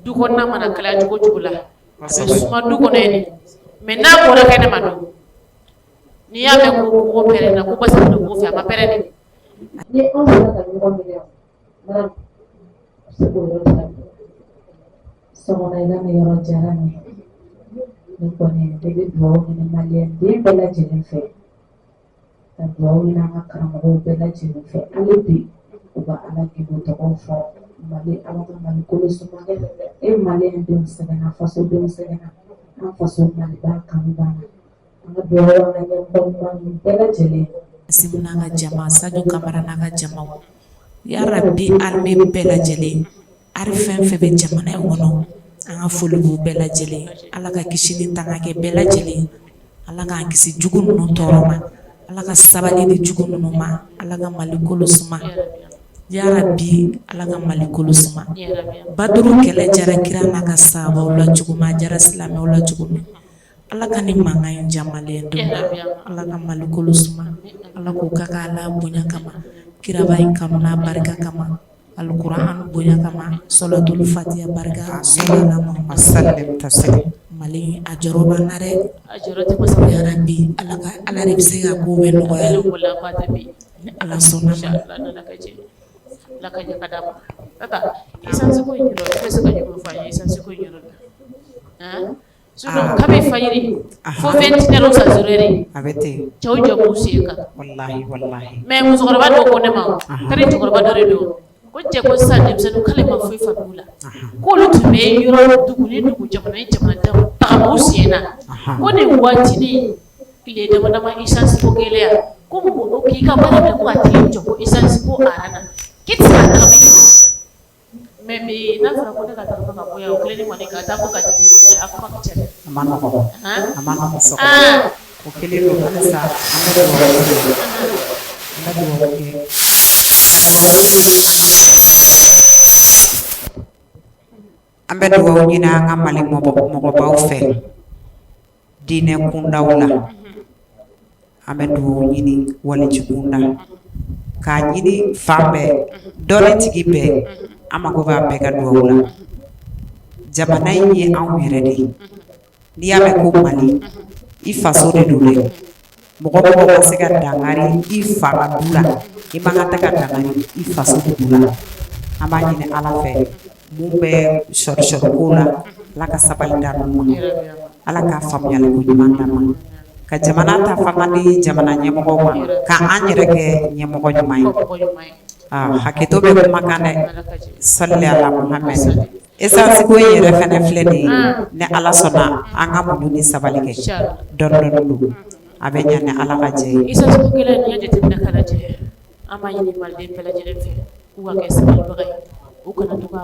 du ko na mana kala jugo jugula suma du ko ne me na ko la kene madu ni ya me ko pere na ko basa do ko fa ma pere ni Ni anw sera ka ɲɔgɔn minɛ madame se k'o yɔrɔ jira sɔgɔma i ka nin yɔrɔ diyara n ye ne kɔni ne bɛ dugawu ɲini maliyɛn den bɛɛ lajɛlen fɛ ka dugawu ɲini an ka karamɔgɔw bɛɛ lajɛlen fɛ hali bi u ka ala gindo tɔgɔw fɔ Mali ala ka Mali kolo suma e maliyɛn denw sɛgɛnna faso denw sɛgɛnna an faso Maliba kanu banna an ka dugawu an ka ɲɛmɔgɔ bɛɛ lajɛlen Asimu n'a ka jama Sadio Kamara n'a ka jamaw ya Rabbi armée bɛɛ lajɛlen ari fɛn fɛn bɛ jamana in kɔnɔ an ka foli b'u bɛɛ lajɛlen ala ka kisi ni tanga kɛ bɛɛ lajɛlen ala k'an kisi jugu ninnu tɔɔrɔ ma ala ka sabali ni jugu ninnu ma ala ka Mali kolo suma ya Rabbi ala ka Mali kolo suma Baduru kɛlɛ jara kira n'a ka sahabaw la cogo min a jara silamɛw la cogo min ala ka ni mankan in jamalen don ala ka Mali kolo suma ala k'o ka ala bonya kama kiraba in kanu n'a barika kama Al-Quran bonya kama salatul fatiha barika sallallahu alaihi wasallam Mali a jɔrɔ b'an na dɛ a jɔrɔ tɛ kosɛbɛ ya Rabbi ala de bɛ se ka ko bɛɛ nɔgɔya ala sɔnna la ka jɛ ka d'a ma tata essence ko in yɔrɔ i bɛ se ka ɲuman fɔ an ye essence ko in yɔrɔ la sinon kabi fajiri fo 20 heures sa 0 heures a bɛ ten cɛw jɛ b'u sen kan wallahi mais musokɔrɔba dɔw ko ne ma kari cɛkɔrɔba dɔ de don ko cɛ ko sisan denmisɛnninw k'ale ma foyi faamu la k'olu tun bɛ yɔrɔ dugu ni dugu jamanadenw tagama u sen na ko nin waatinin tile dama dama essence ko gɛlɛya ko k'i ka baara minɛ ko ka tile jɔ ko essence ko arana k'i tɛ se ka tagama mais bi n'a fɔra ko ne ka tagama ka bɔ yan o kelen ni kɔni ka taa ko ka jigin ko a kuma ka ca dɛ a ma nɔgɔn so o kelen don halisa an bɛ dugawu kɛ an bɛ dugawu ɲini an ka Mali mɔgɔbaw fɛ diinɛ kundaw la an bɛ dugawu ɲini walijugunda k'a ɲini fan bɛɛ dɔnnitigi bɛɛ an mago b'a bɛɛ ka dugawu la jamana in ye anw yɛrɛ de ye n'i y'a mɛn ko Mali i faso de don dɛ mɔgɔ ka se ka dangari i fa ka du la i man ka taga dangari i faso du la an b'a ɲini ala fɛ mun bɛ sɔri ko la ala ka sabali d'a ma ala k'a faamuyali ko ɲuman d'a ma ka jamana ta fanga di jamana ɲɛmɔgɔw ma ka an yɛrɛ kɛ ɲɛmɔgɔ ɲuman ye hakɛto bɛ kumakan dɛ salli ala Muhamɛd essence ko in yɛrɛ fɛnɛ filɛ nin ye ni ala sɔnna an ka muɲu ni sabali kɛ dɔɔni don a bɛ ɲa ni ala ka jɛ ye essence ko gɛlɛya n'i y'a jateminɛ k'a lajɛ an b'a ɲini maliden bɛɛ lajɛlen fɛ k'u ka kɛ sabalibaga ye u kana to ka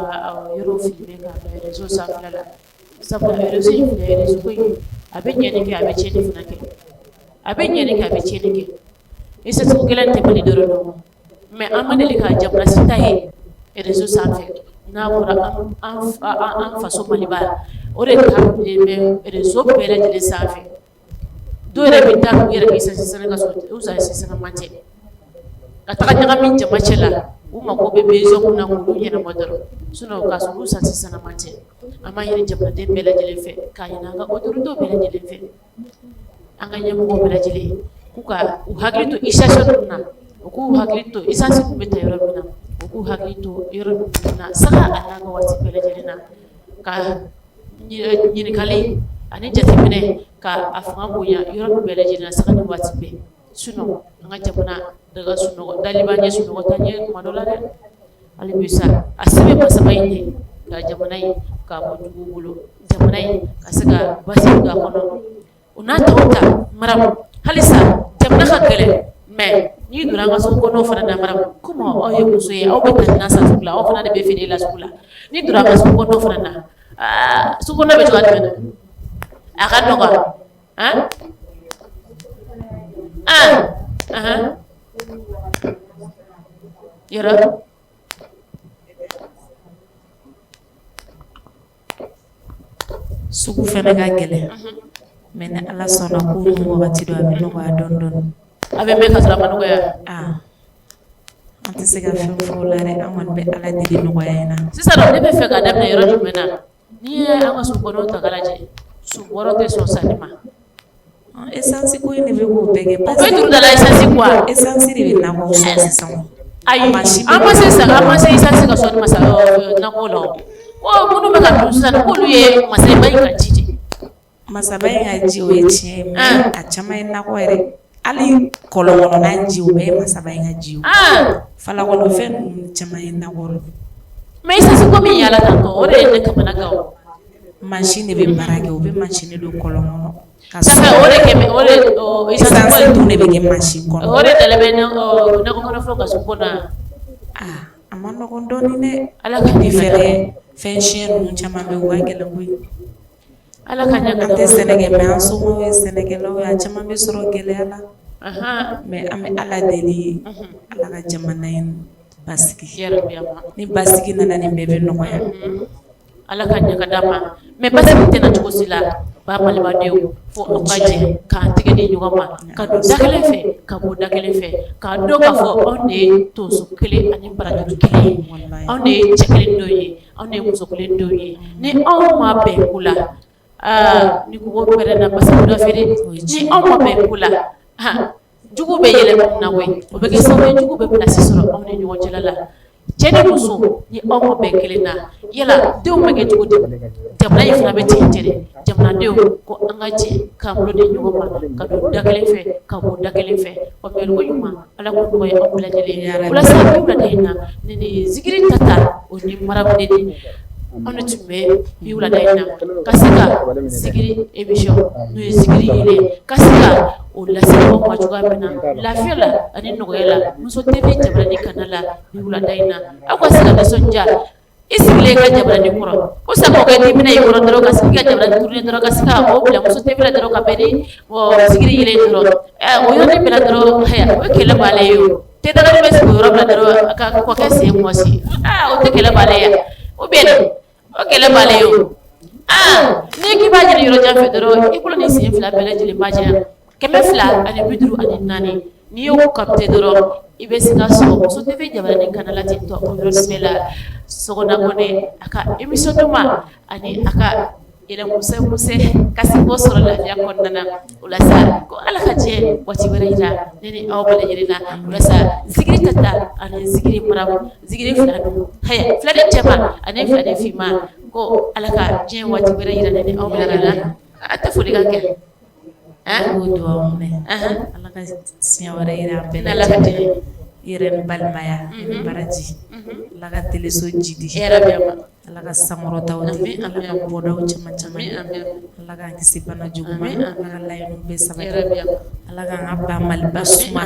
yɔrɔ filmé k'a bila réseau sanfɛla la sabula réseau in filɛ réseau ko in a bɛ ɲɛni kɛ a bɛ tiɲɛni fana kɛ a bɛ ɲɛni kɛ a bɛ tiɲɛni kɛ essence ko gɛlɛya tɛ Mali dɔrɔn don mais an ma deli ka jamana si ta ye réseau sanfɛ n'a bɔra an faso Maliba o de tabilen bɛ réseau bɛɛ lajɛlen sanfɛ dɔw yɛrɛ bɛ taa u yɛrɛ kɛ essence sɛnɛ ka sɔrɔ u zaa essence man tɛ ka taga ɲagami jama cɛ la u mako bɛ besoin mun na k'olu ɲɛnabɔ dɔrɔn sinon k'a sɔrɔ u essence sɛnɛ man tɛ an b'a ɲini jamanaden bɛɛ lajɛlen fɛ k'a ɲini an ka autorités bɛɛ lajɛlen fɛ an ka ɲɛmɔgɔw bɛɛ lajɛlen k'u ka u hakili to station ninnu na u k'u hakili to essence kun bɛ ta yɔrɔ min na u k'u hakili to yɔrɔ ninnu na saga a n'a ka waati bɛɛ lajɛlen na ka ɲininkali ani jateminɛ ka a fanga bonya yɔrɔ min bɛɛ lajɛlen na saga ni waati bɛɛ sinon an ka jamana daga sunɔgɔ daliba ɲɛ sunɔgɔ ta ɲɛ kuma dɔ la dɛ hali bi sa a se bɛ masaba in ye ka jamana in k'a bɔ juguw bolo jamana in ka se ka basigi k'a kɔnɔ u n'a tɔw ta maramu halisa jamana ka gɛlɛn mais n'i donna an ka sugu kɔnɔw fana na maramu komi aw ye muso ye aw bɛ taa na san sugu la aw fana de bɛ feere la sugu la n'i donna an ka sugu kɔnɔw fana na sugu kɔnɔ bɛ cogoya jumɛn na a ka nɔgɔ yɔrɔ sugu fɛnɛ ka gɛlɛn mais ni ala sɔnna ko ni wagati do a bɛ nɔgɔya dɔɔni dɔɔni a bɛ mɛn ka sɔrɔ a ma nɔgɔya an tɛ se ka fɛn fɔ o la dɛ an kɔni bɛ ala deli nɔgɔya in na sisan ne bɛ fɛ ka daminɛ yɔrɔ jumɛn na n'i ye an ka sugu kɔnɔw ta k'a lajɛ sugu wɔɔrɔ tɛ sɔn sanni ma essence ko ni be ko bege o be dur da la essence quoi essence de be na ko sisan ayi ama se essence ka so ni masa na ko lo o munu be ka dusan ko lu ye masa ba ka jiji masa ba ga ji o ye a chama na ko ere ali kolongo na ji o be masa ba ga ji o fala ko no fen chama na ko mais essence ko mi yala tan ko o de ne kamana ga machine be barage o be machine do kolongo saka ore ke ore essence ko tune be ke machine ko ore dalebe na ko kono fo ka supona amano ko doni ne ala ka difere fashion mun chama be wa gele ngoy ala ka nya ka te senege me anso mo senege lo ya chama be soro gele ala me ame ala deli ala ka jamana en basiki ya rabbi ama ni basiki nana ni bebe no ya ala ka nya ka dama me basiki tena tuko sila ba malima dew fo o kaje ka tige ni nyugama ka do dakele fe ka bo dakele fe ka do ka fo on ne to so kele ani baraka kele on ne chekele doye on ne muso kele doye ni on ma be kula ni ko pere na basiki do fere ni on ma be kula jugu be yele na we o be ke so be jugu be place soro on ne nyo chelala ceni muso ni aw be kelena yala dew ma ke jugu de jamna yi fana be tientere jamna dew ko anga ci kamlo de nyugo ma ka do dakele fe ka bo dakele fe o be ko yuma ala ko ko ya o la jele wala sa bi wala dayna ni zikiri tata o ni marab de on tumbe bi wala dayna kasika zikiri emission no zikiri ile kasika o la sebo ma juga bena la fela ani no yela muso tebe jabra ni kanala bi wala dayna akwa sika da sonja isikile ka jabra ni kuro o sa ko ga dimina yi kuro daro ka sika jabra turne daro ka sika o bla muso tebe la daro ka beni o zikiri ile daro o yo ni bela daro haya o kele bale yo te daro be so ro bla daro ka ko ka se mo si o te kele bale ya o bele o kele bale yo ni ki ba jere yoro jamfe daro ikulo ni se fla bele jele baje keme fla ani bidru ani nani ni yo kapte doro ibe sika so so teve jabara ni kanala tinto o do smela so na gone aka emission duma ani aka ila muse kasi ko soro la ya kon nana ulasa ko ala khaje wati waraida nene aw bala jirina ulasa zikri tata ani zikri marab zikri flanu haya flade chama ani flade fima ko ala ka je wati waraida nene aw bala rana ata fulika ke o do amne ala ka siawara ira bela jide iren balmaya baraji ala ka teleso jidi era biama ala ka samoro tawdi ala ka bodaw chama chama ala ka kisi bana juguma ala ka laynu be sabata ala ka ngaba mal basuma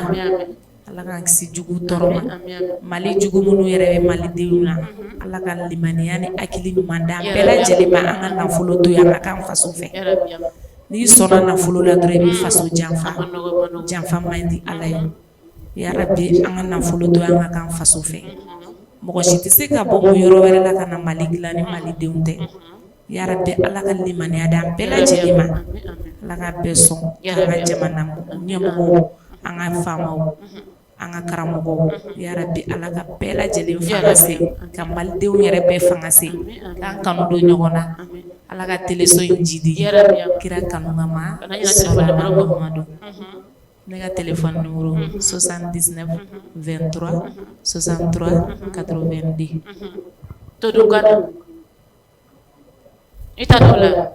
ala ka kisi jugu toroma mali jugu munu yere mali deuna ala ka limaniya ni akili manda bela jide ma anga na folo to ya ka faso fe ni sona na folo la dre bi faso janfa mandi ala ya rabbi anga na folo to anga kan faso fe mo si ti se ka bo mo yoro wala la kana mali glani mali deunte ya rabbi ala ka limani ada bela jelima ala ka beson anga jamana nyamo anga famaw anga karamogo ya rabbi ala ka bela jelim fangase ka mali deun yere be fangase kan kanu do nyogona ala ka teleso jidi kira kanu ngama sallallahu alaihi nega téléphone numéro 79 23 63 90 to do gana ita dola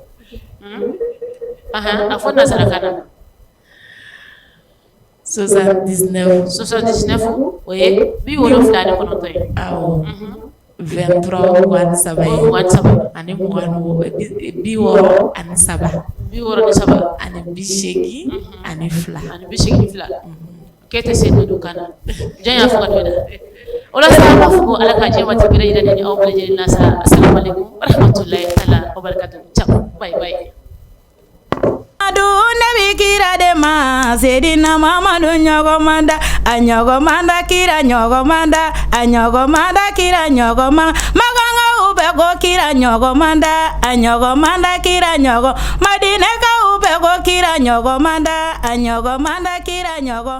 afona sarakana 79 oye bi wolo flade kono to aw 23 17 ani muganu bi woro ani saba bi woro ni saba ani bishegi ani fla kete se do kana janya fuka do da ola sa ba fuko ala ka je wati bere ida ni awbale je nasa assalamu alaikum wa rahmatullahi ta'ala wa barakatuh ciao bye bye adu nabi kira de ma sedina mama do nyogomanda anyogomanda kira nyogomanda anyogomanda kira nyogoma maganga ube go kira nyogomanda anyogomanda kira nyogo madine ka ube go kira nyogomanda anyogomanda kira nyogo